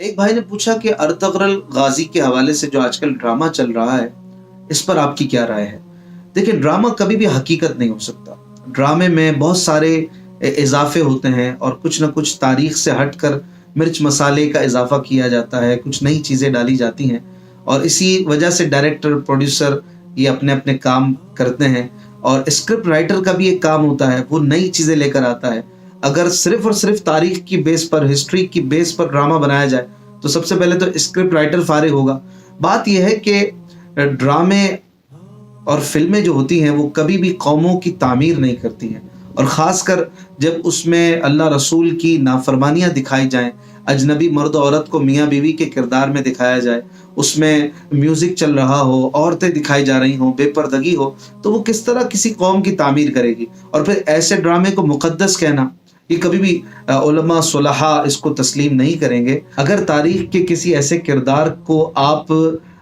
ایک بھائی نے پوچھا کہ ارطغرل غازی کے حوالے سے جو آج کل ڈرامہ چل رہا ہے اس پر آپ کی کیا رائے ہے؟ دیکھیں، ڈرامہ کبھی بھی حقیقت نہیں ہو سکتا. ڈرامے میں بہت سارے اضافے ہوتے ہیں اور کچھ نہ کچھ تاریخ سے ہٹ کر مرچ مسالے کا اضافہ کیا جاتا ہے، کچھ نئی چیزیں ڈالی جاتی ہیں اور اسی وجہ سے ڈائریکٹر پروڈیوسر یہ اپنے اپنے کام کرتے ہیں. اور اسکرپٹ رائٹر کا بھی ایک کام ہوتا ہے، وہ نئی چیزیں لے کر آتا ہے. اگر صرف اور صرف تاریخ کی بیس پر، ہسٹری کی بیس پر ڈرامہ بنایا جائے تو سب سے پہلے تو اسکرپٹ رائٹر فارغ ہوگا. بات یہ ہے کہ ڈرامے اور فلمیں جو ہوتی ہیں وہ کبھی بھی قوموں کی تعمیر نہیں کرتی ہیں، اور خاص کر جب اس میں اللہ رسول کی نافرمانیاں دکھائی جائیں، اجنبی مرد و عورت کو میاں بیوی کے کردار میں دکھایا جائے، اس میں میوزک چل رہا ہو، عورتیں دکھائی جا رہی ہوں، بے پردگی ہو، تو وہ کس طرح کسی قوم کی تعمیر کرے گی؟ اور پھر ایسے ڈرامے کو مقدس کہنا، یہ کبھی بھی علماء صلحاء اس کو تسلیم نہیں کریں گے. اگر تاریخ کے کسی ایسے کردار کو آپ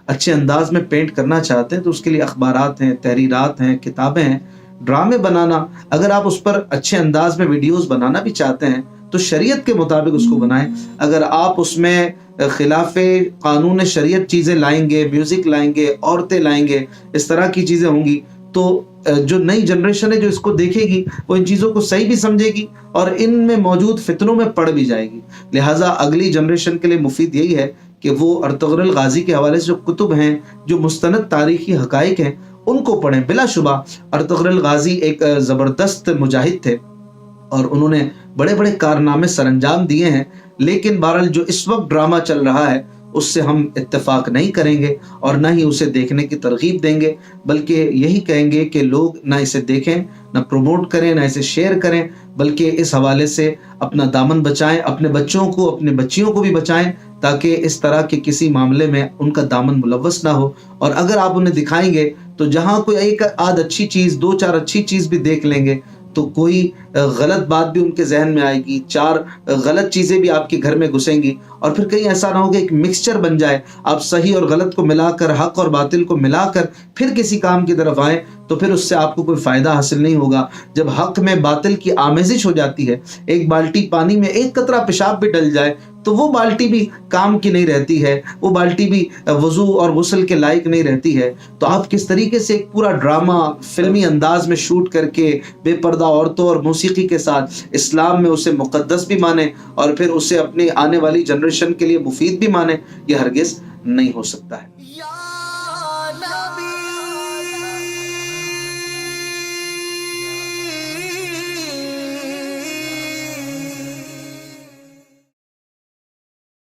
اچھے انداز میں پینٹ کرنا چاہتے ہیں تو اس کے لیے اخبارات ہیں، تحریرات ہیں، کتابیں ہیں. ڈرامے بنانا، اگر آپ اس پر اچھے انداز میں ویڈیوز بنانا بھی چاہتے ہیں تو شریعت کے مطابق اس کو بنائیں. اگر آپ اس میں خلاف قانون شریعت چیزیں لائیں گے، میوزک لائیں گے، عورتیں لائیں گے، اس طرح کی چیزیں ہوں گی، تو جو نئی جنریشن ہے جو اس کو دیکھے گی وہ ان چیزوں کو صحیح بھی سمجھے گی اور ان میں موجود فتنوں میں پڑ بھی جائے گی. لہٰذا اگلی جنریشن کے لیے مفید یہی ہے کہ وہ ارطغرل غازی کے حوالے سے جو کتب ہیں، جو مستند تاریخی حقائق ہیں، ان کو پڑھیں. بلا شبہ ارطغرل غازی ایک زبردست مجاہد تھے اور انہوں نے بڑے بڑے کارنامے سر انجام دیے ہیں، لیکن بہرحال جو اس وقت ڈرامہ چل رہا ہے اس سے ہم اتفاق نہیں کریں گے اور نہ ہی اسے دیکھنے کی ترغیب دیں گے، بلکہ یہی کہیں گے کہ لوگ نہ اسے دیکھیں، نہ پروموٹ کریں، نہ اسے شیئر کریں، بلکہ اس حوالے سے اپنا دامن بچائیں، اپنے بچوں کو، اپنے بچیوں کو بھی بچائیں، تاکہ اس طرح کے کسی معاملے میں ان کا دامن ملوث نہ ہو. اور اگر آپ انہیں دکھائیں گے تو جہاں کوئی ایک آدھ اچھی چیز، دو چار اچھی چیز بھی دیکھ لیں گے تو کوئی غلط بات بھی ان کے ذہن میں آئے گی، چار غلط چیزیں بھی آپ کے گھر میں گھسیں گی، اور پھر کہیں ایسا نہ ہو کہ ایک مکسچر بن جائے، آپ صحیح اور غلط کو ملا کر، حق اور باطل کو ملا کر پھر کسی کام کی طرف آئیں تو پھر اس سے آپ کو کوئی فائدہ حاصل نہیں ہوگا. جب حق میں باطل کی آمیزش ہو جاتی ہے، ایک بالٹی پانی میں ایک قطرہ پیشاب بھی ڈل جائے تو وہ بالٹی بھی کام کی نہیں رہتی ہے، وہ بالٹی بھی وضو اور غسل کے لائق نہیں رہتی ہے. تو آپ کس طریقے سے ایک پورا ڈرامہ فلمی انداز میں شوٹ کر کے بے پردہ عورتوں اور موسیقی کے ساتھ اسلام میں اسے مقدس بھی مانیں اور پھر اسے اپنی آنے والی جنریشن کے لیے مفید بھی مانیں، یہ ہرگز نہیں ہو سکتا ہے.